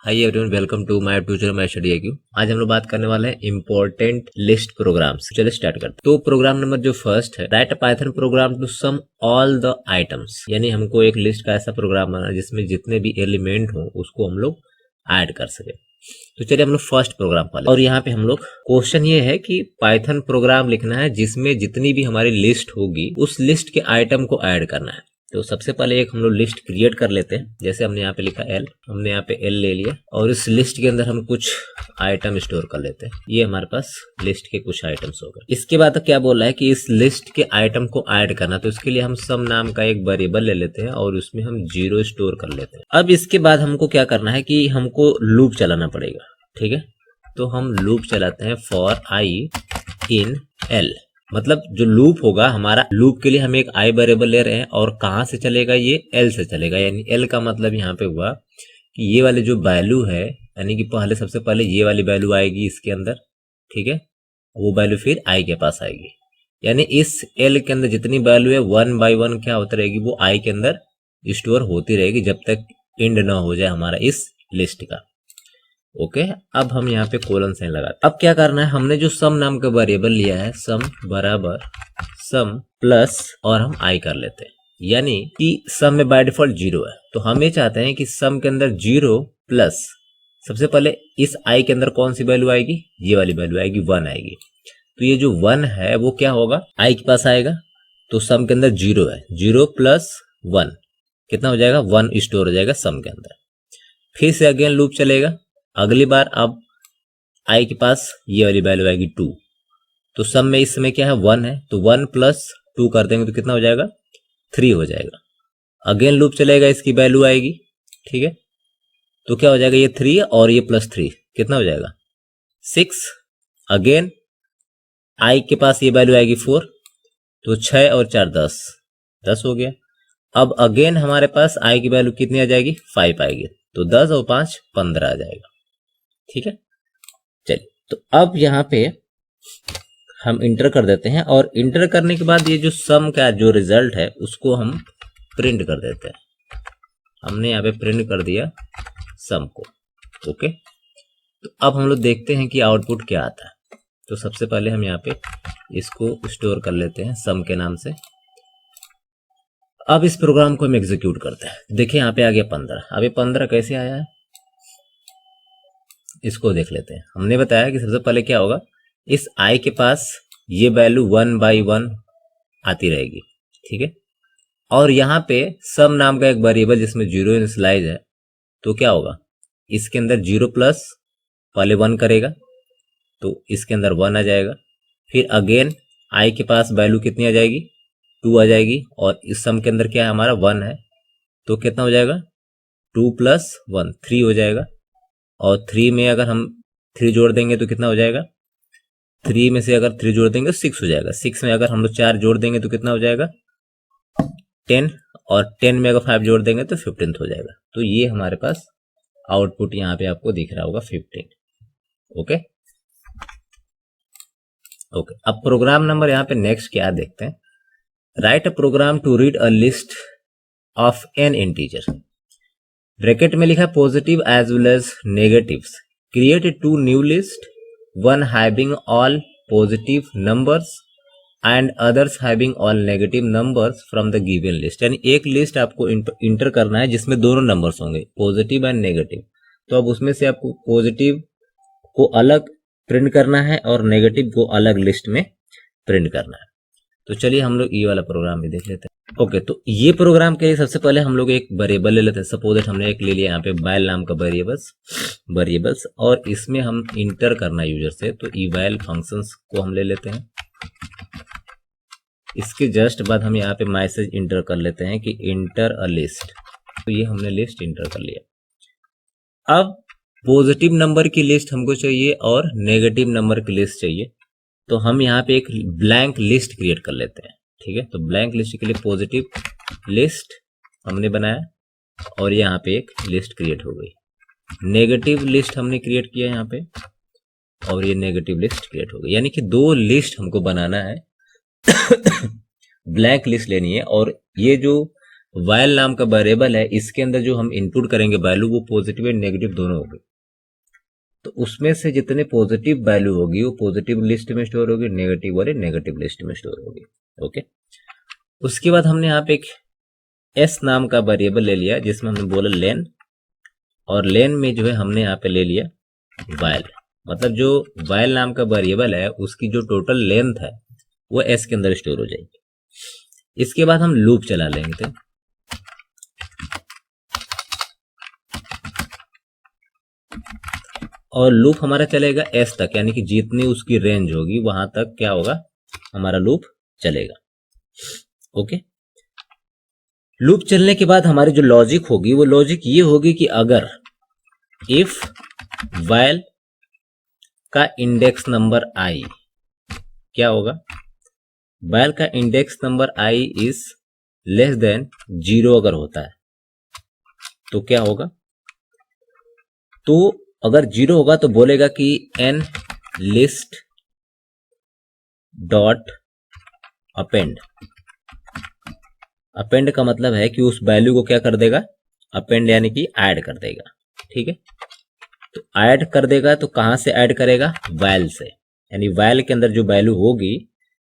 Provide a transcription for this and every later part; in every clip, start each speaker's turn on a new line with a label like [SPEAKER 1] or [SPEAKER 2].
[SPEAKER 1] Hi everyone, welcome to my tutor my study IQ। आज हम लोग बात करने वाले हैं इंपॉर्टेंट लिस्ट प्रोग्राम्स। चलिए स्टार्ट करते हैं। तो प्रोग्राम नंबर जो फर्स्ट है, write a Python program to sum all the items, यानी हमको एक लिस्ट का ऐसा प्रोग्राम बनाना जिसमें जितने भी एलिमेंट हो उसको हम लोग ऐड कर सके। तो चलिए हम लोग फर्स्ट प्रोग्राम पढ़ते हैं। और यहाँ पे हम लोग क्वेश्चन ये है कि पाइथन प्रोग्राम लिखना है जिसमें जितनी भी हमारी लिस्ट होगी उस लिस्ट के आइटम को ऐड करना है। तो सबसे पहले एक हम लोग लिस्ट क्रिएट कर लेते हैं। जैसे हमने यहाँ पे लिखा L, हमने यहाँ पे L ले लिया और इस लिस्ट के अंदर हम कुछ आइटम स्टोर कर लेते हैं। ये हमारे पास लिस्ट के कुछ आइटम्स हो गए। इसके बाद क्या बोल रहा है कि इस लिस्ट के आइटम को ऐड करना, तो इसके लिए हम सम नाम का एक वेरिएबल ले लेते हैं और उसमें हम 0 स्टोर कर लेते हैं। अब इसके बाद हमको क्या करना है कि हमको लूप चलाना पड़ेगा। ठीक है, तो हम लूप चलाते हैं फॉर I in L। मतलब जो लूप होगा हमारा, लूप के लिए हम एक I वेरिएबल ले रहे हैं और कहाँ से चलेगा, ये L से चलेगा। यानी L का मतलब यहाँ पे हुआ कि ये वाले जो वैल्यू है, यानी कि पहले सबसे पहले ये वाली वैल्यू आएगी इसके अंदर। ठीक है, वो वैल्यू फिर I के पास आएगी। यानी इस L के अंदर जितनी वैल्यू है 1 बाय 1 क्या होती रहेगी, वो I के अंदर स्टोर होती रहेगी जब तक एंड ना हो जाए हमारा इस लिस्ट का। ओके, अब हम यहाँ पे कोलन साइन लगाते। अब क्या करना है, हमने जो सम नाम का वेरिएबल लिया है, सम बराबर सम प्लस और हम I कर लेते हैं। यानी कि सम में बाय डिफॉल्ट 0 है, तो हम ये चाहते हैं कि सम के अंदर 0 प्लस सबसे पहले इस I के अंदर कौन सी वैल्यू आएगी, ये वाली वैल्यू आएगी, 1 आएगी। तो ये जो 1 है वो क्या होगा, I के पास आएगा। तो सम के अंदर 0 है, 0 प्लस 1 कितना हो जाएगा, 1 स्टोर हो जाएगा सम के अंदर। फिर से अगेन लूप चलेगा। अगली बार अब I के पास ये वाली वैल्यू आएगी 2। तो सम में इस समय क्या है, 1 है, तो 1 प्लस 2 कर देंगे तो कितना हो जाएगा, 3 हो जाएगा। अगेन लूप चलेगा, इसकी वैल्यू आएगी। ठीक है, तो क्या हो जाएगा, ये 3 और ये प्लस 3 कितना हो जाएगा, 6। अगेन I के पास ये वैल्यू आएगी 4, तो 6 और 4 10 हो गया। अब अगेन हमारे पास I की वैल्यू कितनी आ जाएगी, 5 आएगी, तो 10 और 5 15 आ जाएगा। ठीक है, चलिए तो अब यहाँ पे हम इंटर कर देते हैं और इंटर करने के बाद ये जो सम का जो रिजल्ट है उसको हम प्रिंट कर देते हैं। हमने यहाँ पे प्रिंट कर दिया सम को। ओके, तो अब हम लोग देखते हैं कि आउटपुट क्या आता है। तो सबसे पहले हम यहाँ पे इसको स्टोर कर लेते हैं सम के नाम से। अब इस प्रोग्राम को हम एग्जीक्यूट करते हैं। देखिए यहाँ पे आ गया 15। अब ये 15 कैसे आया है इसको देख लेते हैं। हमने बताया कि सबसे पहले क्या होगा, इस I के पास ये वैल्यू 1 बाई 1 आती रहेगी। ठीक है, और यहाँ पे सम नाम का एक वेरिएबल जिसमें 0 इनिशियलाइज है, तो क्या होगा, इसके अंदर 0 प्लस पहले 1 करेगा तो इसके अंदर 1 आ जाएगा। फिर अगेन I के पास वैल्यू कितनी आ जाएगी, 2 आ जाएगी, और इस सम के अंदर क्या है हमारा 1 है, तो कितना हो जाएगा, 2 प्लस 1 3 हो जाएगा। और 3 में अगर हम 3 जोड़ देंगे तो कितना हो जाएगा, 3 में से अगर 3 जोड़ देंगे तो 6 हो जाएगा। 6 में अगर हम लोग 4 जोड़ देंगे तो कितना हो जाएगा, 10, और 10 में अगर 5 जोड़ देंगे तो 15 हो जाएगा। तो ये हमारे पास आउटपुट यहाँ पे आपको दिख रहा होगा 15। ओके ओके, अब प्रोग्राम नंबर यहाँ पे नेक्स्ट क्या देखते हैं। Write a program to read a list of an integer. Bracket में लिखा positive as well as negatives. Create 2 new list, one having all positive numbers and others having all negative numbers from the given list। यानी एक list आपको inter करना है जिसमें दोनों numbers होंगे, पॉजिटिव एंड नेगेटिव। तो अब उसमें से आपको पॉजिटिव को अलग प्रिंट करना है और नेगेटिव को अलग लिस्ट में प्रिंट करना है। तो चलिए हम लोग ये वाला प्रोग्राम भी देख लेते हैं। ओके, तो ये प्रोग्राम के लिए सबसे पहले हम लोग एक वेरिएबल ले लेते हैं। सपोज दैट हमने एक ले लिया यहाँ पे वाइल नाम का वेरिएबल्स, और इसमें हम इंटर करना यूजर से, तो eval फंक्शंस को हम ले लेते हैं। इसके जस्ट बाद हम यहाँ पे मैसेज इंटर कर लेते हैं कि इंटर अ लिस्ट। तो ये हमने लिस्ट इंटर कर लिया। अब पॉजिटिव नंबर की लिस्ट हमको चाहिए और नेगेटिव नंबर की लिस्ट चाहिए, तो हम यहाँ पे एक ब्लैंक लिस्ट क्रिएट कर लेते हैं। ठीक है, तो ब्लैंक लिस्ट के लिए पॉजिटिव लिस्ट हमने बनाया और यहाँ पे एक लिस्ट क्रिएट हो गई। नेगेटिव लिस्ट हमने क्रिएट किया यहाँ पे और ये नेगेटिव लिस्ट क्रिएट हो गई। यानी कि 2 लिस्ट हमको बनाना है ब्लैंक लिस्ट लेनी है, और ये जो वाइल नाम का वेरिएबल है, इसके अंदर जो हम इनपुट करेंगे वैल्यू वो पॉजिटिव एंड नेगेटिव दोनों होगी। तो उसमें से जितने पॉजिटिव वैल्यू होगी वो पॉजिटिव लिस्ट में स्टोर होगी, नेगेटिव वाली नेगेटिव लिस्ट में स्टोर होगी। ओके, उसके बाद हमने यहाँ पे एक एस नाम का वेरिएबल ले लिया जिसमें हमने बोला लेन, और लेन में जो है हमने यहाँ पे ले लिया वाइल। मतलब जो वाइल नाम का वेरिएबल है उसकी जो टोटल लेंथ है वो एस के अंदर स्टोर हो जाएगी। इसके बाद हम लूप चला लेंगे तो और लूप हमारा चलेगा एस तक, यानी कि जितनी उसकी रेंज होगी वहां तक क्या होगा, हमारा लूप चलेगा। ओके, लूप चलने के बाद हमारी जो लॉजिक होगी वो लॉजिक ये होगी कि अगर इफ वाइल का इंडेक्स नंबर आई क्या होगा, वाइल का index number I is less than 0 अगर होता है तो क्या होगा, तो अगर 0 होगा तो बोलेगा कि n list dot append. Append का मतलब है कि उस वैल्यू को क्या कर देगा, अपेंड यानी कि ऐड कर देगा। ठीक है, तो ऐड कर देगा तो कहां से ऐड करेगा, वाइल से, यानी वाइल के अंदर जो वैल्यू होगी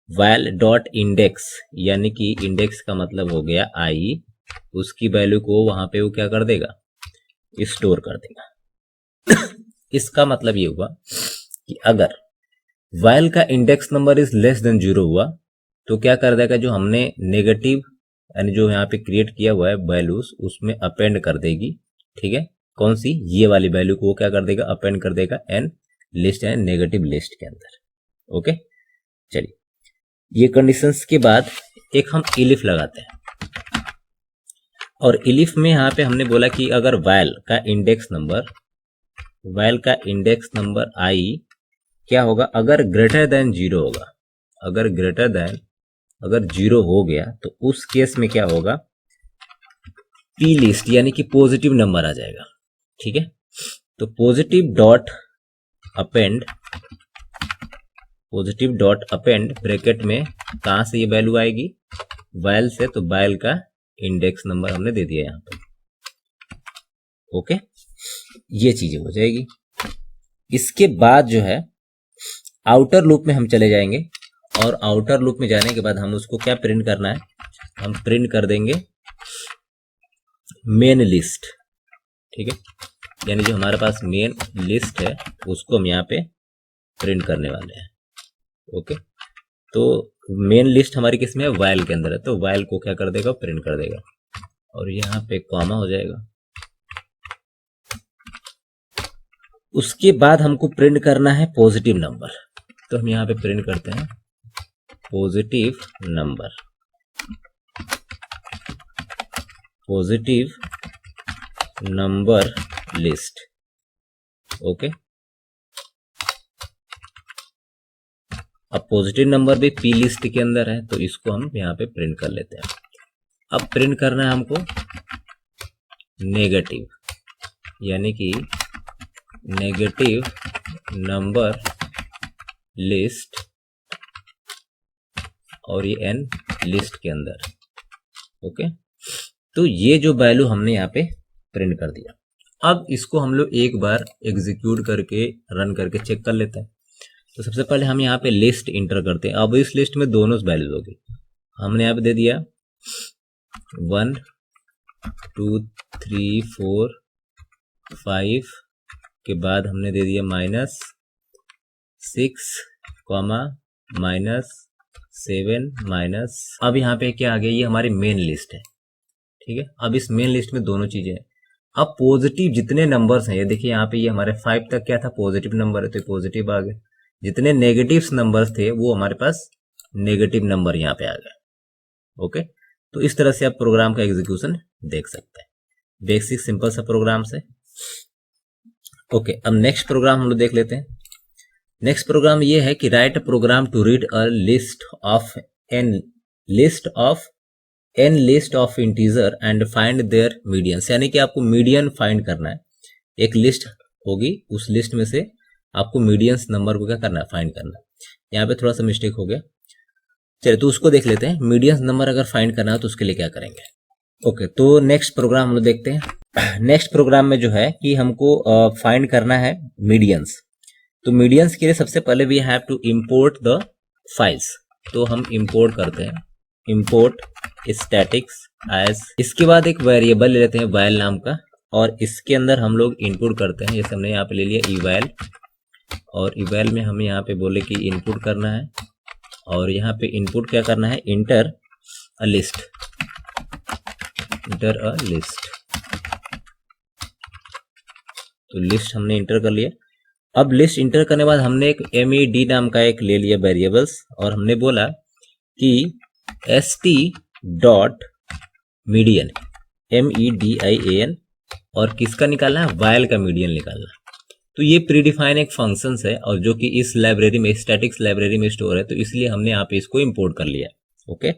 [SPEAKER 1] वाइल डॉट इंडेक्स, यानी कि इंडेक्स का मतलब हो गया आई, उसकी वैल्यू को वहां पे वो क्या कर देगा, स्टोर कर देगा। इसका मतलब ये हुआ कि अगर वाइल का index number is less than 0 हुआ तो क्या कर देगा, जो हमने नेगेटिव यानी जो यहाँ पे क्रिएट किया हुआ है वैल्यूज उसमें अपेंड कर देगी। ठीक है, कौन सी, ये वाली वैल्यू को वो क्या कर देगा, अपेंड कर देगा एन लिस्ट यानी नेगेटिव लिस्ट के अंदर। ओके, चलिए ये कंडीशंस के बाद एक हम इलिफ लगाते हैं, और इलिफ में यहाँ पे हमने बोला कि अगर वाइल का इंडेक्स नंबर आई क्या होगा, अगर ग्रेटर देन 0 होगा, अगर 0 हो गया तो उस केस में क्या होगा, पी लिस्ट यानी कि पॉजिटिव नंबर आ जाएगा। ठीक है, तो पॉजिटिव डॉट अपेंड ब्रैकेट में कहां से ये वैल्यू आएगी, वाइल से, तो वाइल का इंडेक्स नंबर हमने दे दिया यहां पर। ओके, ये चीजें हो जाएगी। इसके बाद जो है आउटर लूप में हम चले जाएंगे, और आउटर लूप में जाने के बाद हम उसको क्या प्रिंट करना है, हम प्रिंट कर देंगे मेन लिस्ट। ठीक है, यानी जो हमारे पास मेन लिस्ट है उसको हम यहाँ पे प्रिंट करने वाले हैं। ओके, तो मेन लिस्ट हमारी किस में है, वाइल के अंदर है, तो वाइल को क्या कर देगा, प्रिंट कर देगा, और यहाँ पे कॉमा हो जाएगा। उसके बाद हमको प्रिंट करना है पॉजिटिव नंबर, तो हम यहाँ पे प्रिंट करते हैं पॉजिटिव नंबर लिस्ट। ओके, अब पॉजिटिव नंबर भी पी लिस्ट के अंदर है तो इसको हम यहाँ पे प्रिंट कर लेते हैं। अब प्रिंट करना है हमको नेगेटिव, यानी कि नेगेटिव नंबर लिस्ट, और ये एन लिस्ट के अंदर। ओके, तो ये जो वैल्यू हमने यहाँ पे प्रिंट कर दिया। अब इसको हम लोग एक बार एग्जीक्यूट करके रन करके चेक कर लेते हैं। तो सबसे पहले हम यहाँ पे लिस्ट इंटर करते हैं। अब इस लिस्ट में दोनों वैल्यूज होगी, हमने यहाँ पे दे दिया 1 2 3 4 5 के बाद हमने दे दिया -6, -7 अब यहाँ पे क्या आ गया, ये हमारी मेन लिस्ट है। ठीक है, अब इस मेन लिस्ट में दोनों चीजें हैं। अब पॉजिटिव जितने नंबर्स हैं, ये देखिए यहाँ पे ये हमारे 5 तक क्या था, पॉजिटिव नंबर है तो पॉजिटिव आ गए। जितने नेगेटिव नंबर्स थे वो हमारे पास नेगेटिव नंबर यहाँ पे आ गए। ओके, तो इस तरह से आप प्रोग्राम का एग्जीक्यूशन देख सकते हैं, बेसिक सिंपल सा प्रोग्राम से। ओके, अब नेक्स्ट प्रोग्राम हम लोग देख लेते हैं। नेक्स्ट प्रोग्राम ये है कि write program to read a list of integer and find their medians, यानी कि आपको मीडियन फाइंड करना है। एक लिस्ट होगी, उस लिस्ट में से आपको मीडियंस नंबर को क्या करना है, फाइंड करना है। यहाँ पे थोड़ा सा मिस्टेक हो गया, चलिए तो उसको देख लेते हैं। मीडियंस नंबर अगर फाइंड करना है तो उसके लिए क्या करेंगे, ओके, तो नेक्स्ट प्रोग्राम हम लोग देखते हैं। नेक्स्ट प्रोग्राम में जो है कि हमको फाइंड करना है मीडियंस। तो मीडियंस के लिए सबसे पहले we have to import the files. तो हम इंपोर्ट करते हैं, इंपोर्ट स्टैटिक्स एज, इसके बाद एक वेरिएबल ले लेते हैं वाइल नाम का, और इसके अंदर हम लोग इनपुट करते हैं। जैसे हमने यहाँ पे ले लिया इवैल, और इवैल में हमें यहाँ पे बोले कि इनपुट करना है, और यहाँ पे इनपुट क्या करना है, inter a list, inter a list. तो लिस्ट हमने इंटर कर लिया। अब लिस्ट इंटर करने के बाद हमने एक MED नाम का एक ले लिया वेरिएबल्स, और हमने बोला कि st डॉट मीडियन, MEDIAN, और किसका निकालना है, वाइल का मीडियन निकालना है। तो ये प्रीडिफाइन एक फंक्शंस है, और जो कि इस लाइब्रेरी में, स्टैटिक्स लाइब्रेरी में स्टोर है, तो इसलिए हमने यहाँ पे इसको इंपोर्ट कर लिया। ओके,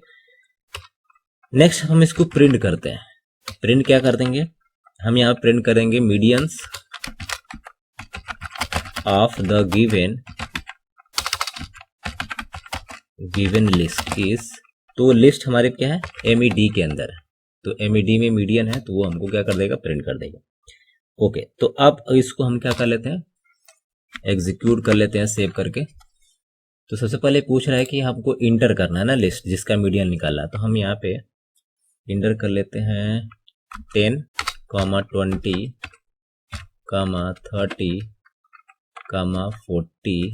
[SPEAKER 1] नेक्स्ट हम इसको प्रिंट करते हैं। प्रिंट क्या कर देंगे, हम यहाँ प्रिंट करेंगे medians of the given list is, तो लिस्ट हमारे क्या है, MED के अंदर है, तो MED में मीडियन है, तो वो हमको क्या कर देगा, प्रिंट कर देगा। ओके, तो अब इसको हम क्या कर लेते हैं, एग्जीक्यूट कर लेते हैं सेव करके। तो सबसे पहले पूछ रहा है कि हमको इंटर करना है ना लिस्ट जिसका मीडियन निकाला, तो हम यहाँ पे इंटर कर लेते हैं 10, 20, 30,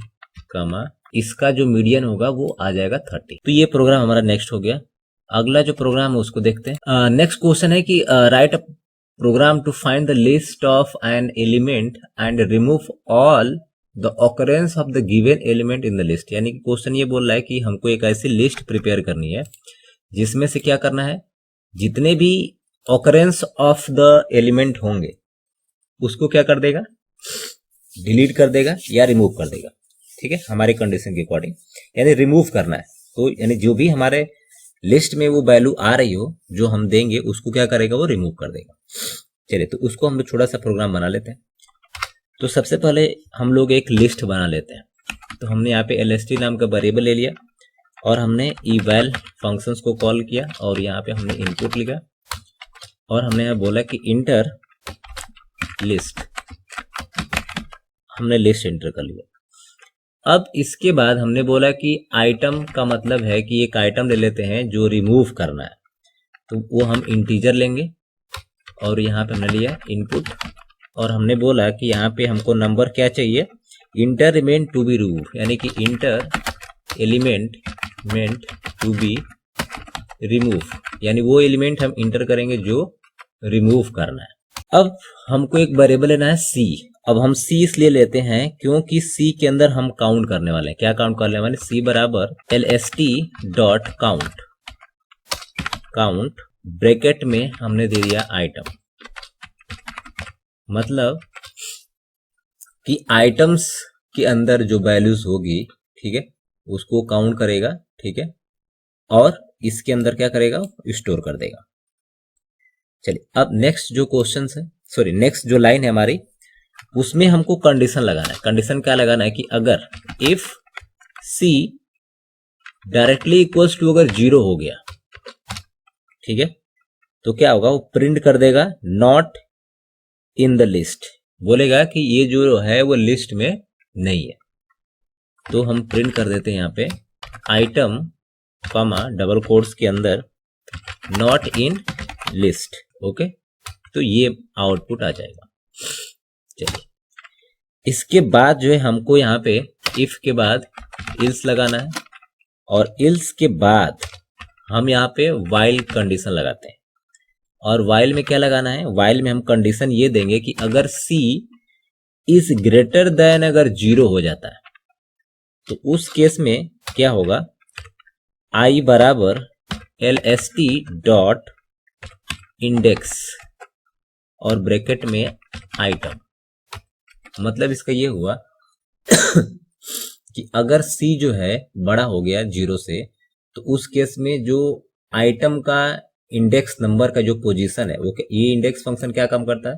[SPEAKER 1] 40, इसका जो मीडियन होगा वो आ जाएगा 30। तो ये प्रोग्राम हमारा नेक्स्ट हो गया। अगला जो प्रोग्राम है उसको देखते हैं। नेक्स्ट क्वेश्चन है कि write a program to find the list of n element and remove all the occurrence of the given element in the list. यानी कि क्वेश्चन ये बोल रहा है कि हमको एक ऐसी लिस्ट प्रिपेयर करनी है जिसमें से क्या करना है, जितने भी ऑकरेंस ऑफ द एलिमेंट होंगे उसको क्या कर देगा, डिलीट कर देगा या रिमूव कर देगा। ठीक है, हमारे कंडीशन के अकॉर्डिंग, यानी रिमूव करना है। तो यानी जो भी हमारे लिस्ट में वो वैल्यू आ रही हो जो हम देंगे उसको क्या करेगा, वो रिमूव कर देगा। चलिए, तो उसको हम लोग छोटा सा प्रोग्राम बना लेते हैं। तो सबसे पहले हम लोग एक लिस्ट बना लेते हैं। तो हमने यहाँ पे LST नाम का वेरिएबल ले लिया, और हमने eval फंक्शंस को कॉल किया, और यहाँ पे हमने इनपुट लिखा, और हमने यहाँ बोला कि इंटर लिस्ट, हमने लिस्ट एंटर कर लिया। अब इसके बाद हमने बोला कि आइटम का मतलब है कि एक आइटम ले लेते हैं जो रिमूव करना है, तो वो हम इंटीजर लेंगे, और यहाँ पे हमने लिया इनपुट, और हमने बोला कि यहाँ पे हमको नंबर क्या चाहिए, enter element to be remove, यानी कि इंटर एलिमेंट मेंट टू बी रिमूव, यानी वो एलिमेंट हम इंटर करेंगे जो रिमूव करना है। अब हमको एक वेरिएबल लेना है C। अब हम C इसलिए लेते हैं क्योंकि C के अंदर हम काउंट करने वाले हैं। क्या काउंट करने वाले, C बराबर LST dot count, count bracket में हमने दे दिया आइटम, मतलब कि आइटम्स के अंदर जो वैल्यूज होगी, ठीक है, उसको काउंट करेगा, ठीक है, और इसके अंदर क्या करेगा, स्टोर कर देगा। चलिए, अब नेक्स्ट जो क्वेश्चन है, सॉरी नेक्स्ट जो लाइन है हमारी, उसमें हमको कंडीशन लगाना है। कंडीशन क्या लगाना है कि अगर if C directly equals to अगर 0 हो गया, ठीक है, तो क्या होगा, वो प्रिंट कर देगा नॉट इन द लिस्ट, बोलेगा कि ये जो है वो लिस्ट में नहीं है। तो हम प्रिंट कर देते हैं यहाँ पे आइटम कॉमा डबल कोट्स के अंदर नॉट इन लिस्ट। ओके, तो ये आउटपुट आ जाएगा। चलिए, इसके बाद जो है हमको यहाँ पे इफ के बाद इल्स लगाना है, और इल्स के बाद हम यहाँ पे वाइल कंडीशन लगाते हैं। और वाइल में क्या लगाना है, वाइल में हम कंडीशन ये देंगे कि अगर C इज ग्रेटर देन अगर 0 हो जाता है, तो उस केस में क्या होगा, I बराबर LST डॉट इंडेक्स और ब्रैकेट में आइटम। मतलब इसका ये हुआ कि अगर C जो है बड़ा हो गया 0 से, तो उस केस में जो आइटम का इंडेक्स नंबर का जो पोजीशन है, वो ये इंडेक्स फंक्शन क्या काम करता है,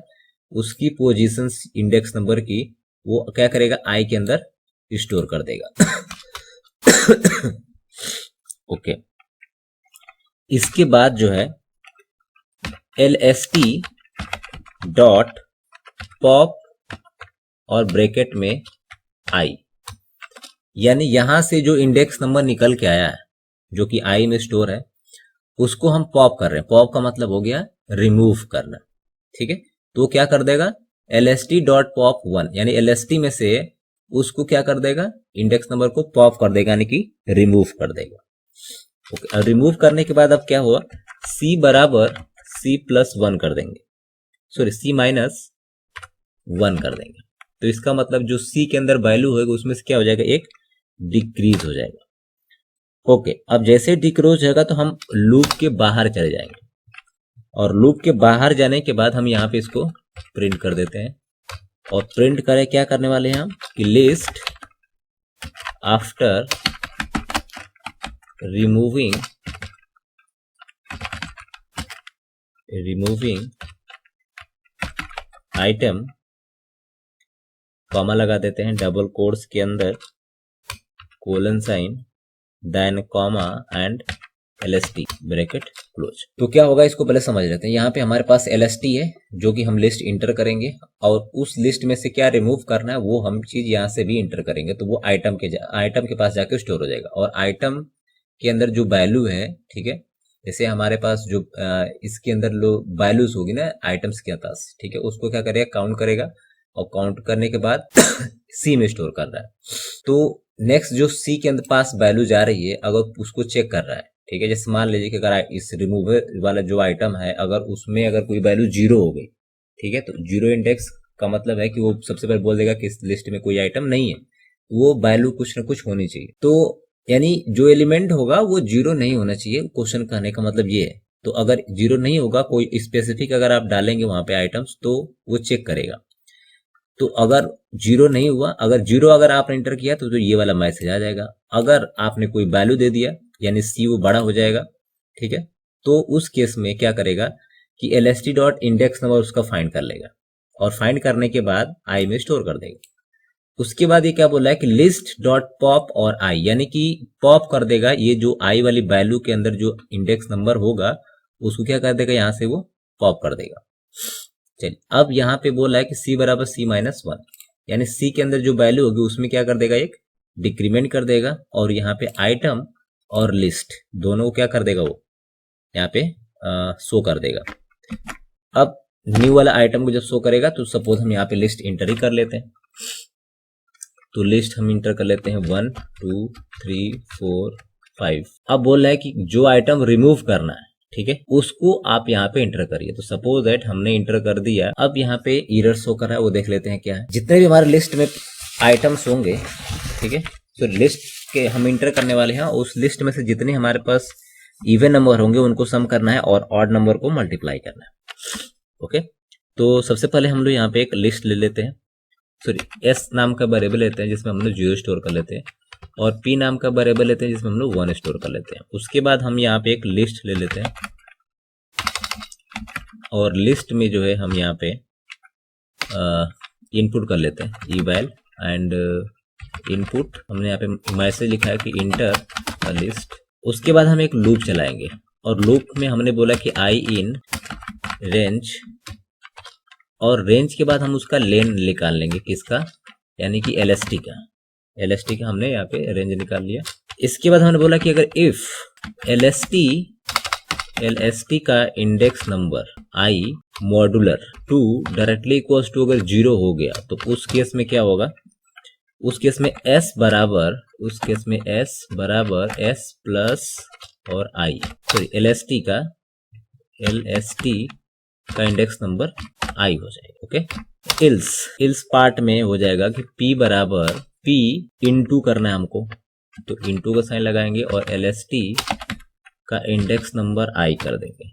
[SPEAKER 1] उसकी पोजीशन इंडेक्स नंबर की वो क्या करेगा, I के अंदर स्टोर कर देगा। ओके, इसके बाद जो है LST डॉट पॉप और ब्रैकेट में आई, यानी यहां से जो इंडेक्स नंबर निकल के आया है जो कि आई में स्टोर है उसको हम पॉप कर रहे हैं। पॉप का मतलब हो गया रिमूव करना, ठीक है। तो क्या कर देगा, LST डॉट पॉप 1, यानी LST में से उसको क्या कर देगा, इंडेक्स नंबर को पॉप कर देगा, यानी कि रिमूव कर देगा। ओके, रिमूव करने के बाद अब क्या हुआ, C बराबर C+1 कर देंगे, सॉरी C-1 कर देंगे। तो इसका मतलब जो C के अंदर वैल्यू होगा उसमें से क्या हो जाएगा, एक डिक्रीज हो जाएगा। ओके, अब जैसे डिक्रीज होगा तो हम लूप के बाहर चले जाएंगे, और लूप के बाहर जाने के बाद हम यहाँ पे इसको प्रिंट कर देते हैं। और प्रिंट करें, क्या करने वाले हैं हम कि list after removing item, comma लगा देते हैं डबल कोट्स के अंदर, colon sign, then comma and LST bracket close. तो क्या होगा इसको पहले समझ लेते हैं। यहाँ पे हमारे पास LST है जो कि हम लिस्ट इंटर करेंगे, और उस लिस्ट में से क्या रिमूव करना है वो हम चीज यहाँ से भी इंटर करेंगे, तो वो आइटम के पास जाके स्टोर हो जाएगा। और आइटम के अंदर जो वैल्यू है, ठीक है, जैसे हमारे पास जो इसके अंदर लो वैल्यूज होगी ना आइटम्स के पास, ठीक है, उसको क्या करेगा, काउंट करेगा, और काउंट करने के बाद C में स्टोर कर रहा है। तो नेक्स्ट जो C के अंदर पास वैल्यू जा रही है, अगर उसको चेक कर रहा है, ठीक है, जैसे मान लीजिए कि अगर इस रिमूवर वाला जो आइटम है अगर उसमें अगर कोई वैल्यू 0 हो गई, ठीक है, तो 0 इंडेक्स का मतलब है कि वो सबसे पहले बोल देगा कि इस लिस्ट में कोई आइटम नहीं है, वो वैल्यू कुछ ना कुछ होनी चाहिए। तो यानी जो एलिमेंट होगा वो 0 नहीं होना चाहिए, क्वेश्चन कहने का मतलब ये है। तो अगर 0 नहीं होगा, कोई स्पेसिफिक अगर आप डालेंगे वहां पे आइटम्स, तो वो चेक करेगा। तो अगर 0 नहीं हुआ, अगर 0 अगर आपने इंटर किया तो ये वाला मैसेज आ जाएगा। अगर आपने कोई वैल्यू दे दिया यानी C वो बड़ा हो जाएगा, ठीक है, तो उस केस में क्या करेगा कि LST डॉट इंडेक्स नंबर उसका फाइंड कर लेगा, और फाइंड करने के बाद आई में स्टोर कर देगा। उसके बाद ये क्या बोला है कि लिस्ट डॉट पॉप और आई, यानी कि पॉप कर देगा ये जो आई वाली वैल्यू के अंदर जो इंडेक्स नंबर होगा उसको क्या कर देगा, यहां से वो पॉप कर देगा। चलिए, अब यहाँ पे बोला है कि C बराबर C-1, यानी C के अंदर जो वैल्यू होगी उसमें क्या कर देगा, एक डिक्रीमेंट कर देगा, और यहाँ पे आइटम और लिस्ट दोनों को क्या कर देगा, वो यहाँ पे शो कर देगा। अब न्यू वाला आइटम को जब शो करेगा तो सपोज हम यहाँ पे लिस्ट इंटर ही कर लेते हैं, तो लिस्ट हम इंटर कर लेते हैं 1 2 3 4 5। अब बोल रहा है कि जो आइटम रिमूव करना है, ठीक है, उसको आप यहाँ पे इंटर करिए। तो सपोज दैट हमने इंटर कर दिया, अब यहाँ पे एरर शो कर रहा है, वो देख लेते हैं क्या है। जितने भी हमारे लिस्ट में आइटम्स होंगे, ठीक है, तो लिस्ट के हम इंटर करने वाले हैं, उस लिस्ट में से जितने हमारे पास इवन नंबर होंगे उनको सम करना है और ऑड नंबर को मल्टीप्लाई करना है। ओके, तो सबसे पहले हम लोग यहाँ पे एक लिस्ट ले लेते हैं, सॉरी S नाम का वेरिएबल लेते हैं जिसमें हम लोग 0 स्टोर कर लेते हैं, और P नाम का वेरिएबल लेते हैं जिसमें हम लोग 1 स्टोर कर लेते हैं। उसके बाद हम यहाँ पे एक लिस्ट ले लेते हैं, और लिस्ट में जो है हम यहाँ पे इनपुट कर लेते हैं eval एंड इनपुट, हमने यहाँ पे मैसेज लिखा है कि इंटर अ लिस्ट। उसके बाद हम एक लूप चलाएंगे, और लूप में हमने बोला कि i इन रेंज, और रेंज के बाद हम उसका लेन निकाल लेंगे, किसका, यानी कि LST का हमने यहाँ पे रेंज निकाल लिया। इसके बाद हमने बोला कि अगर इफ LST का index number i modular 2 directly equals to अगर 0 हो गया, तो उस केस में क्या होगा, उस केस में S बराबर S प्लस और i, सॉरी LST का इंडेक्स नंबर i हो जाएगा। ओके, इल्स पार्ट में हो जाएगा कि P बराबर P इंटू करना है हमको, तो इंटू का साइन लगाएंगे और LST का इंडेक्स नंबर i कर देंगे।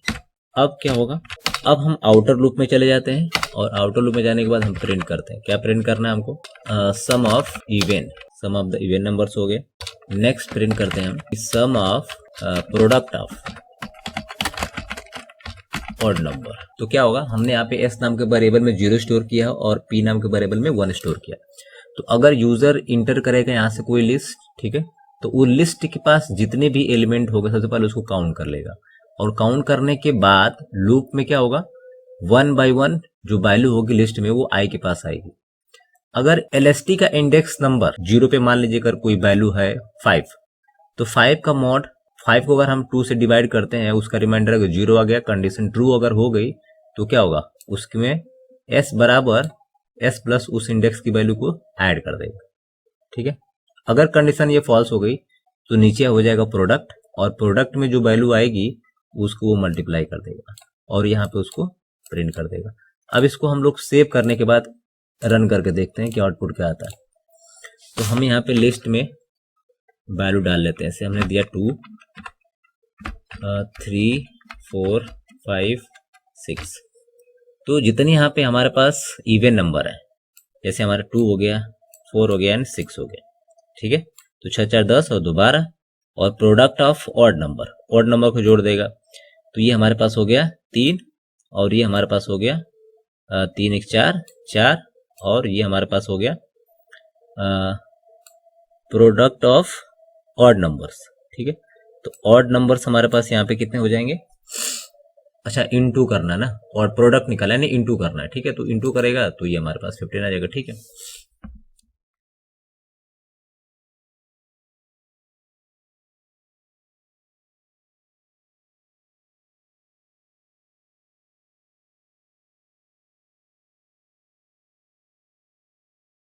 [SPEAKER 1] अब क्या होगा, अब हम आउटर लूप में चले जाते हैं, और आउटर लूप में जाने के बाद हम प्रिंट करते हैं। क्या प्रिंट करना है हमको, sum of the even numbers हो गए। नेक्स्ट प्रिंट करते हैं हम sum of product of odd number. तो क्या होगा, हमने यहाँ पे S नाम के वेरिएबल में 0 स्टोर किया और P नाम के वेरिएबल में 1 स्टोर किया। तो अगर यूजर इंटर करेगा यहाँ से कोई लिस्ट, ठीक है, तो वो लिस्ट के पास जितने भी एलिमेंट होगा सबसे पहले उसको काउंट कर लेगा, और काउंट करने के बाद लूप में क्या होगा, 1 बाय 1 जो वैल्यू होगी लिस्ट में वो i के पास आएगी। अगर LST का इंडेक्स नंबर 0 पे मान लीजिए अगर कोई वैल्यू है 5, तो 5 का मॉड 5 को अगर हम 2 से डिवाइड करते हैं, उसका रिमाइंडर अगर 0 आ गया, कंडीशन ट्रू अगर हो गई तो क्या होगा, उसमें s बराबर s प्लस उस इंडेक्स की वैल्यू को ऐड कर देगा। ठीक है, अगर कंडीशन ये फॉल्स हो गई तो नीचे हो जाएगा प्रोडक्ट, और प्रोडक्ट में जो वैल्यू आएगी उसको वो मल्टीप्लाई कर देगा और यहाँ पे उसको प्रिंट कर देगा। अब इसको हम लोग सेव करने के बाद रन करके देखते हैं कि आउटपुट क्या आता है। तो हम यहाँ पे लिस्ट में वैल्यू डाल लेते हैं। जैसे हमने दिया 2 3 4 5 6, तो जितनी यहाँ पे हमारे पास इवन नंबर है, जैसे हमारा 2 हो गया, 4 हो गया एंड 6 हो गया। ठीक है, तो 6 4 10 और 2 12, और प्रोडक्ट ऑफ ऑड नंबर को जोड़ देगा। तो ये हमारे पास हो गया 3, और ये हमारे पास हो गया 3 1 4 4, और ये हमारे पास हो गया प्रोडक्ट ऑफ ऑड नंबर्स। ठीक है, तो ऑड नंबर्स हमारे पास यहाँ पे कितने हो जाएंगे, अच्छा इनटू करना ना, और प्रोडक्ट निकाला है, इनटू करना है। ठीक है, तो इनटू करेगा तो ये हमारे पास 15 आ जाएगा। ठीक है,